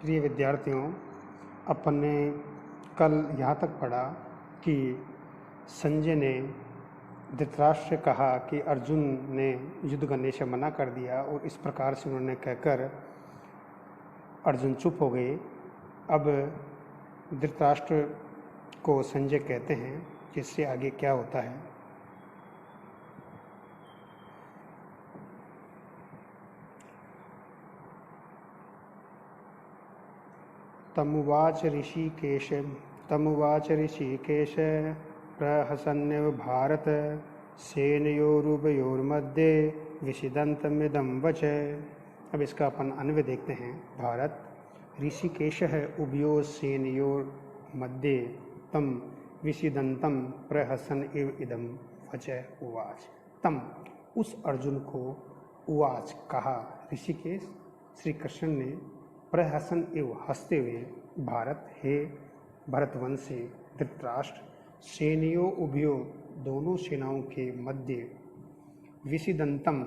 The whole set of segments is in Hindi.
प्रिय विद्यार्थियों, अपन ने कल यहाँ तक पढ़ा कि संजय ने धृतराष्ट्र से कहा कि अर्जुन ने युद्ध करने से मना कर दिया और इस प्रकार से उन्होंने कहकर अर्जुन चुप हो गए। अब धृतराष्ट्र को संजय कहते हैं कि इससे आगे क्या होता है। तमुवाच ऋषिकेश प्रहसन्निव भारत सेनयोरुभयोर्मध्ये विषिदन्तमिदं वच। अब इसका अपन अन्वय देखते हैं। भारत ऋषिकेश उभयोः सेनयोर मध्ये तम विषिदन्तं प्रहसन इव इदं वच उवाच। तम उस अर्जुन को उवाच कहा ऋषिकेश श्री कृष्ण ने प्रहसन एवं हंसते हुए भारत हे भरतवंशी धृतराष्ट्र सेनयों उभयों दोनों सेनाओं के मध्य विषिदंतम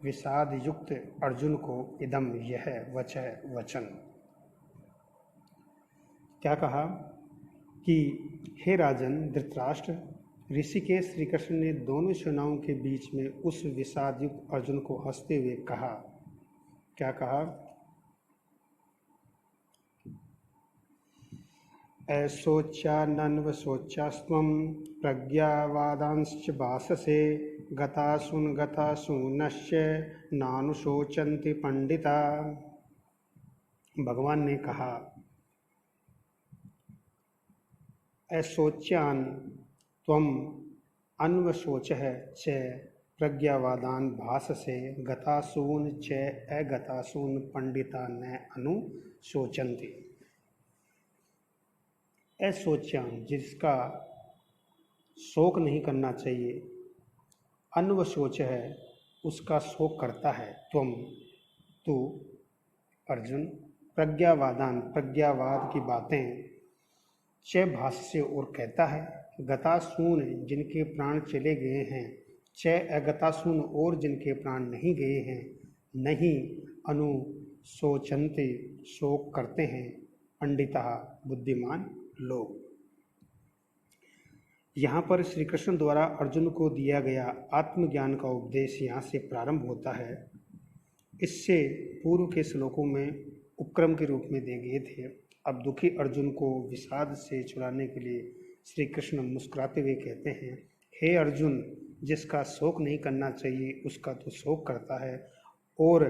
विषाद युक्त अर्जुन को इदम यह वचन क्या कहा कि हे राजन धृतराष्ट्र ऋषिकेश श्री कृष्ण ने दोनों सेनाओं के बीच में उस विषाद युक्त अर्जुन को हंसते हुए कहा। क्या कहा? ऐशोच्यानन्वशोच्यास्त्वं प्रज्ञावादांश्च भाषसे गतासूनश्च नानुशोचन्ति पंडिता। भगवान ने कहा ऐशोच्यान त्वम अन्वशोचः च प्रज्ञावादान भाषसे गतासून च अगतासून पंडिता न अनुशोचन्ति। ऐशोच्यान जिसका शोक नहीं करना चाहिए, अन्वशोच है उसका शोक करता है, त्वम तू अर्जुन प्रज्ञावादान प्रज्ञावाद की बातें च भाष्य और कहता है गतासून जिनके प्राण चले गए हैं च अगतासून और जिनके प्राण नहीं गए हैं नहीं अनुशोचन्ते शोक करते हैं पंडिता बुद्धिमान लोग। यहाँ पर श्री कृष्ण द्वारा अर्जुन को दिया गया आत्मज्ञान का उपदेश यहाँ से प्रारंभ होता है। इससे पूर्व के श्लोकों में उपक्रम के रूप में दिए गए थे। अब दुखी अर्जुन को विषाद से छुड़ाने के लिए श्री कृष्ण मुस्कुराते हुए कहते हैं हे अर्जुन जिसका शोक नहीं करना चाहिए उसका तो शोक करता है और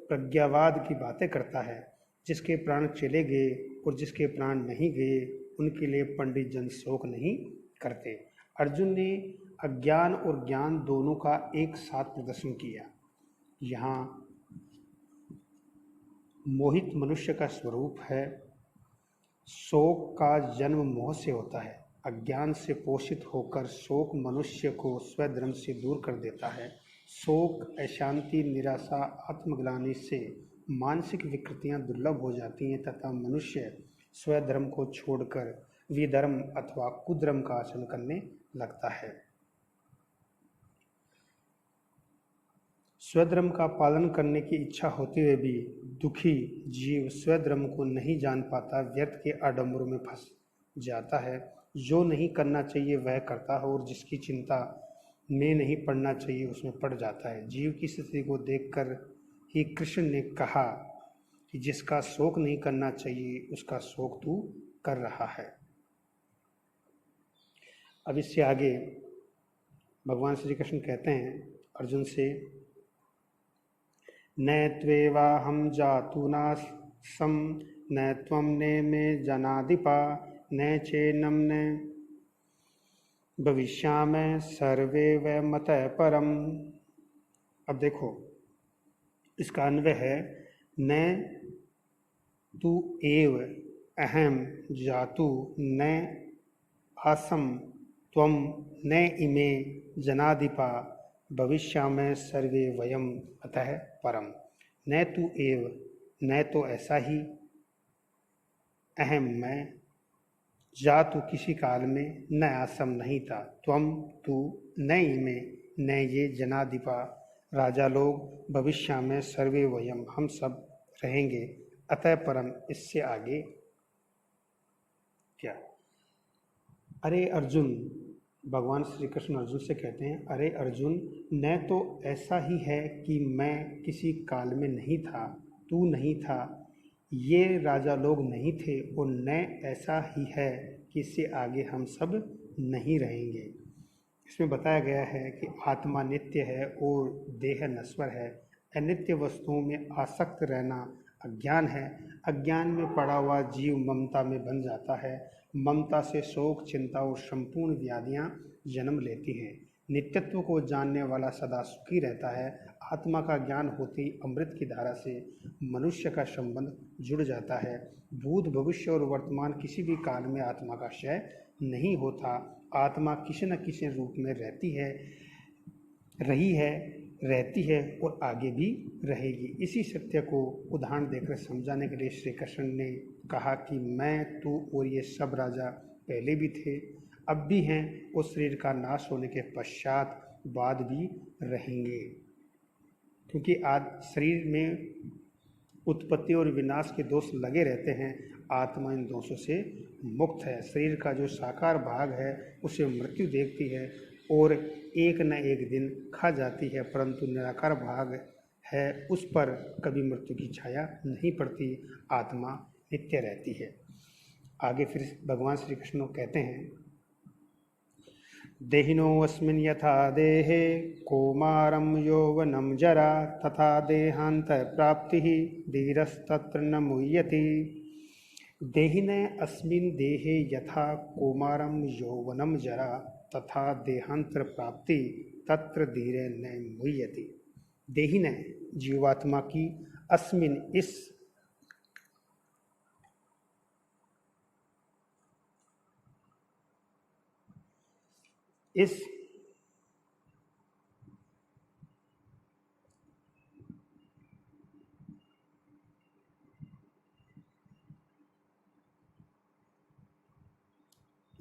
प्रज्ञावाद की बातें करता है। जिसके प्राण चले गए और जिसके प्राण नहीं गए उनके लिए पंडित जन शोक नहीं करते। अर्जुन ने अज्ञान और ज्ञान दोनों का एक साथ प्रदर्शन किया। यहाँ मोहित मनुष्य का स्वरूप है। शोक का जन्म मोह से होता है। अज्ञान से पोषित होकर शोक मनुष्य को स्वधर्म से दूर कर देता है। शोक अशांति निराशा आत्मग्लानि से मानसिक विकृतियां दुर्लभ हो जाती हैं तथा मनुष्य स्वधर्म को छोड़कर विधर्म अथवा कुधर्म का आचरण करने लगता है। स्वधर्म का पालन करने की इच्छा होते हुए भी दुखी जीव स्वधर्म को नहीं जान पाता, व्यर्थ के आडंबरों में फंस जाता है। जो नहीं करना चाहिए वह करता है और जिसकी चिंता में नहीं पड़ना चाहिए उसमें पड़ जाता है। जीव की स्थिति को देखकर ही कृष्ण ने कहा कि जिसका शोक नहीं करना चाहिए उसका शोक तू कर रहा है। अब इससे आगे भगवान श्री कृष्ण कहते हैं अर्जुन से न त्वेवाहं जातुनासं न त्वं ने मे जनाधिपा न चेन्नं न भविष्यामि सर्वे वै मतः परम्। अब देखो इसका अन्वय है न तु एव अहम जातु न आसम त्वं न इमे जनाधिपा भविष्यामि सर्वे वयम अतः परम। न तु एव न तो ऐसा ही अहम मैं जातु किसी काल में न आसम नहीं था त्वम तू न इमे न ये जनाधिपा राजा लोग भविष्य में सर्वे वयम हम सब रहेंगे अतः परम, इससे आगे क्या। अरे अर्जुन, भगवान श्री कृष्ण अर्जुन से कहते हैं, अरे अर्जुन, न तो ऐसा ही है कि मैं किसी काल में नहीं था, तू नहीं था, ये राजा लोग नहीं थे, और न ऐसा ही है कि इससे आगे हम सब नहीं रहेंगे। इसमें बताया गया है कि आत्मा नित्य है और देह नश्वर है। अनित्य वस्तुओं में आसक्त रहना अज्ञान है। अज्ञान में पड़ा हुआ जीव ममता में बन जाता है। ममता से शोक, चिंता और संपूर्ण व्याधियां जन्म लेती हैं। नित्यत्व को जानने वाला सदा सुखी रहता है। आत्मा का ज्ञान होते ही अमृत की धारा से मनुष्य का संबंध जुड़ जाता है। भूत, भविष्य और वर्तमान किसी भी काल में आत्मा का क्षय नहीं होता। आत्मा किसी न किसी रूप में रहती है, रही है, रहती है और आगे भी रहेगी। इसी सत्य को उदाहरण देकर समझाने के लिए श्री कृष्ण ने कहा कि मैं, तू और ये सब राजा पहले भी थे, अब भी हैं और शरीर का नाश होने के पश्चात बाद भी रहेंगे। क्योंकि आज शरीर में उत्पत्ति और विनाश के दोष लगे रहते हैं, आत्मा इन दोषों से मुक्त है। शरीर का जो साकार भाग है उसे मृत्यु देखती है और एक न एक दिन खा जाती है, परंतु निराकार भाग है उस पर कभी मृत्यु की छाया नहीं पड़ती। आत्मा नित्य रहती है। आगे फिर भगवान श्री कृष्ण कहते हैं, देहिनोऽस्मिन् यथा देहे कौमारं यौवनं जरा तथा देहांतर प्राप्ति धीरस्तत्र न मुह्यति। देहिने अस्मिन् देहे यथा कौमारं यौवनं जरा तथा देहांतर प्राप्ति तत्र धीरे न मुह्यति। देहिने जीवात्मा की, अस्मिन इस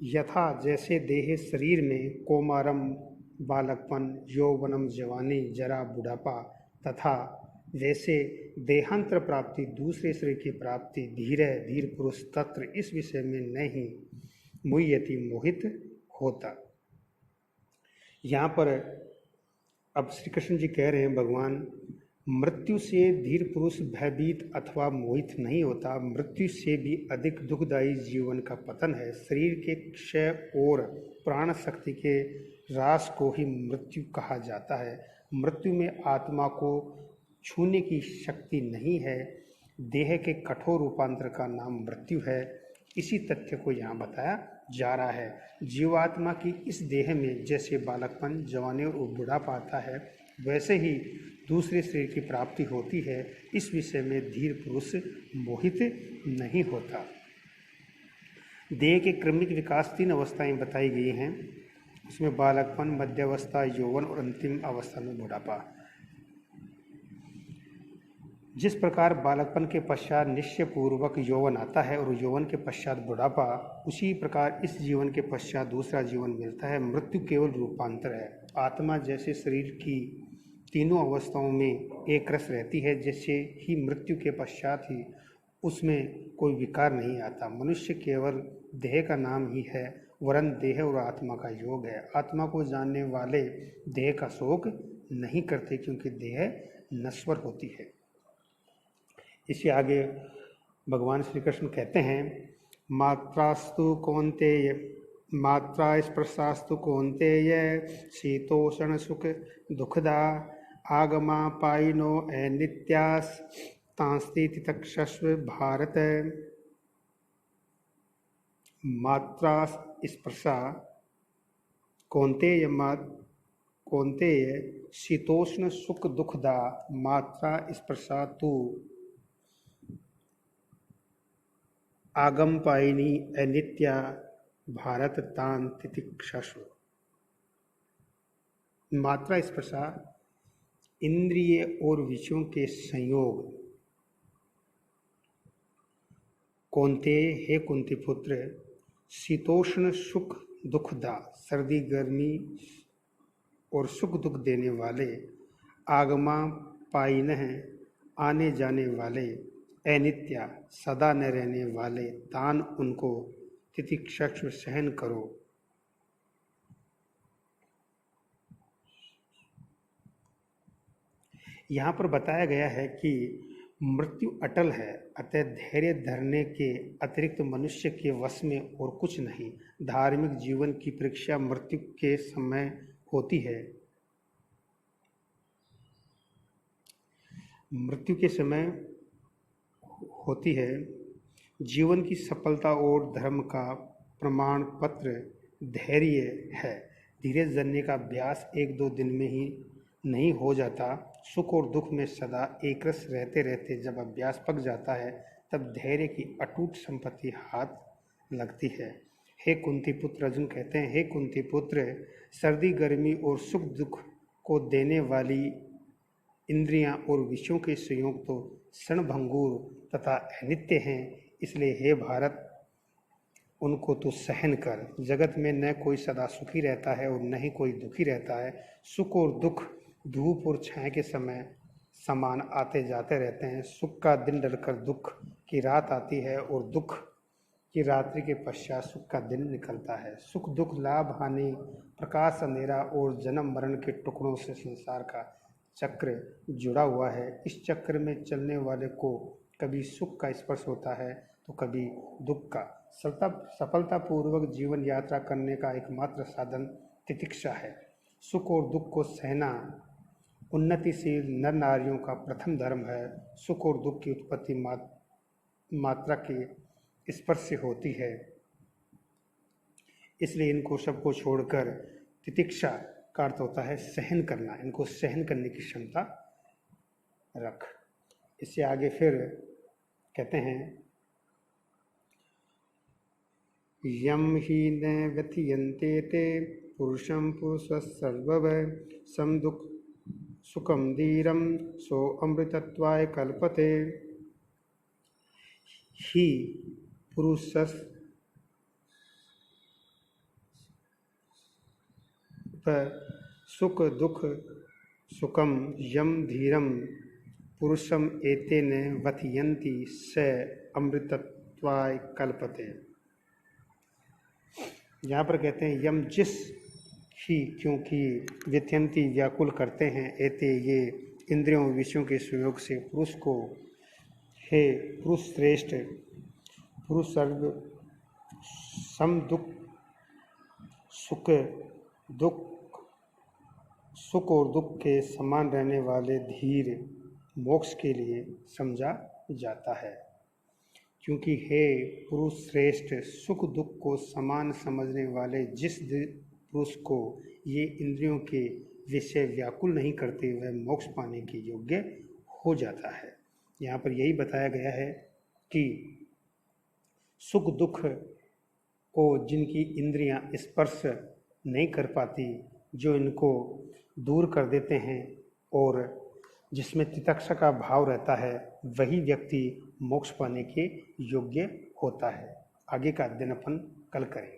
यथा जैसे देह शरीर में कौमारम बालकपन, यौवनम जवानी, जरा बुढ़ापा, तथा वैसे देहांतर प्राप्ति दूसरे शरीर की प्राप्ति, धीरे धीर पुरुष तत्र इस विषय में नहीं मुह्यति मोहित होता। यहाँ पर अब श्री कृष्ण जी कह रहे हैं, भगवान, मृत्यु से धीर पुरुष भयभीत अथवा मोहित नहीं होता। मृत्यु से भी अधिक दुखदायी जीवन का पतन है। शरीर के क्षय और प्राण शक्ति के ह्रास को ही मृत्यु कहा जाता है। मृत्यु में आत्मा को छूने की शक्ति नहीं है। देह के कठोर रूपांतर का नाम मृत्यु है। इसी तथ्य को यहाँ बताया जा रहा है। जीवात्मा की इस देह में जैसे बालकपन, जवानी और बुढ़ापा आता है, वैसे ही दूसरे शरीर की प्राप्ति होती है। इस विषय में धीर पुरुष मोहित नहीं होता। देह के क्रमिक विकास 3 अवस्थाएं बताई गई हैं। उसमें बालकपन, मध्यावस्था, यौवन और अंतिम अवस्था में बुढ़ापा। जिस प्रकार बालकपन के पश्चात निश्चय पूर्वक यौवन आता है और यौवन के पश्चात बुढ़ापा, उसी प्रकार इस जीवन के पश्चात दूसरा जीवन मिलता है। मृत्यु केवल रूपांतर है। आत्मा जैसे शरीर की तीनों अवस्थाओं में एक रस रहती है, जैसे ही मृत्यु के पश्चात ही उसमें कोई विकार नहीं आता। मनुष्य केवल देह का नाम ही है, वरन देह और आत्मा का योग है। आत्मा को जानने वाले देह का शोक नहीं करते, क्योंकि देह नश्वर होती है। इसे आगे भगवान श्री कृष्ण कहते हैं, मात्रास्तु कौन्तेय, मात्रा स्पर्शास्तु कौन्तेय, शीतोषण सुख दुखदा आगमा पायिनो अनित्यास तांस्ति तितक्षस्व भारत। मात्रा स्पर्शा कौन्तेय, कौन्तेय शीतोष्ण सुख दुखदा, मात्रा स्पर्शा तु आगम पायिनी अनित्या भारत तान तितिक्षस्व। मात्रा स्पर्शा इंद्रिय और विषयों के संयोग। कौन्तेय, हे कुंती पुत्र, शीतोष्ण सुख दुखदा, सर्दी गर्मी और सुख दुख देने वाले, आगमा पायिनः, आने जाने वाले, अनित्य सदा न रहने वाले तान उनको तितिक्षस्व सहन करो। यहाँ पर बताया गया है कि मृत्यु अटल है, अतः धैर्य धरने के अतिरिक्त मनुष्य के वश में और कुछ नहीं। धार्मिक जीवन की परीक्षा मृत्यु के समय होती है। मृत्यु के समय होती है। जीवन की सफलता और धर्म का प्रमाण पत्र धैर्य है। धीरज धरने का अभ्यास एक दो दिन में ही नहीं हो जाता। सुख और दुख में सदा एक रस रहते रहते जब अभ्यास पक जाता है तब धैर्य की अटूट संपत्ति हाथ लगती है। हे कुंती पुत्र, अर्जुन कहते हैं, हे कुंती पुत्र, सर्दी गर्मी और सुख दुख को देने वाली इंद्रियां और विषयों के संयोग तो क्षणभंगुर तथा अनित्य हैं। इसलिए हे भारत, उनको तो सहन कर। जगत में न कोई सदा सुखी रहता है और न ही कोई दुखी रहता है। सुख और दुख धूप और छाया के समय समान आते जाते रहते हैं। सुख का दिन डरकर दुख की रात आती है और दुख की रात्रि के पश्चात सुख का दिन निकलता है। सुख दुख, लाभ हानि, प्रकाश अंधेरा और जन्म मरण के टुकड़ों से संसार का चक्र जुड़ा हुआ है। इस चक्र में चलने वाले को कभी सुख का स्पर्श होता है तो कभी दुख का। सफलतापूर्वक जीवन यात्रा करने का एकमात्र साधन तितिक्षा है। सुख और दुख को सहना उन्नतिशील नर नारियों का प्रथम धर्म है। सुख और दुख की उत्पत्ति मात्रा के स्पर्श से होती है। इसलिए इनको सबको छोड़कर तितिक्षा का अर्थ होता है सहन करना। इनको सहन करने की क्षमता रख। इससे आगे फिर कहते हैं, यम ही न व्यथयन्ते ते पुरुषं पुरुषस्सर्ववै सम दुख सुखम धीरम सो अमृतत्वाय कल्पते। ही पुरुषस् सुख दुख सुखम यम धीरम पुरुषम एतेन वथयन्ति स अमृतत्वाय कल्पते। यहाँ पर कहते हैं यम जिस ही, क्योंकि व्यथयन्ति व्याकुल करते हैं, एते ये इंद्रियों विषयों के सुयोग से पुरुष को, हे पुरुष श्रेष्ठ, पुरुष सर्व सम दुख सुख और दुख के समान रहने वाले धीर मोक्ष के लिए समझा जाता है। क्योंकि हे पुरुष श्रेष्ठ, सुख दुख को समान समझने वाले जिस पुरुष को ये इंद्रियों के विषय व्याकुल नहीं करते वह मोक्ष पाने के योग्य हो जाता है। यहाँ पर यही बताया गया है कि सुख दुख को जिनकी इंद्रियां स्पर्श नहीं कर पाती, जो इनको दूर कर देते हैं और जिसमें तितिक्षा का भाव रहता है, वही व्यक्ति मोक्ष पाने के योग्य होता है। आगे का अध्ययन अपन कल करेंगे।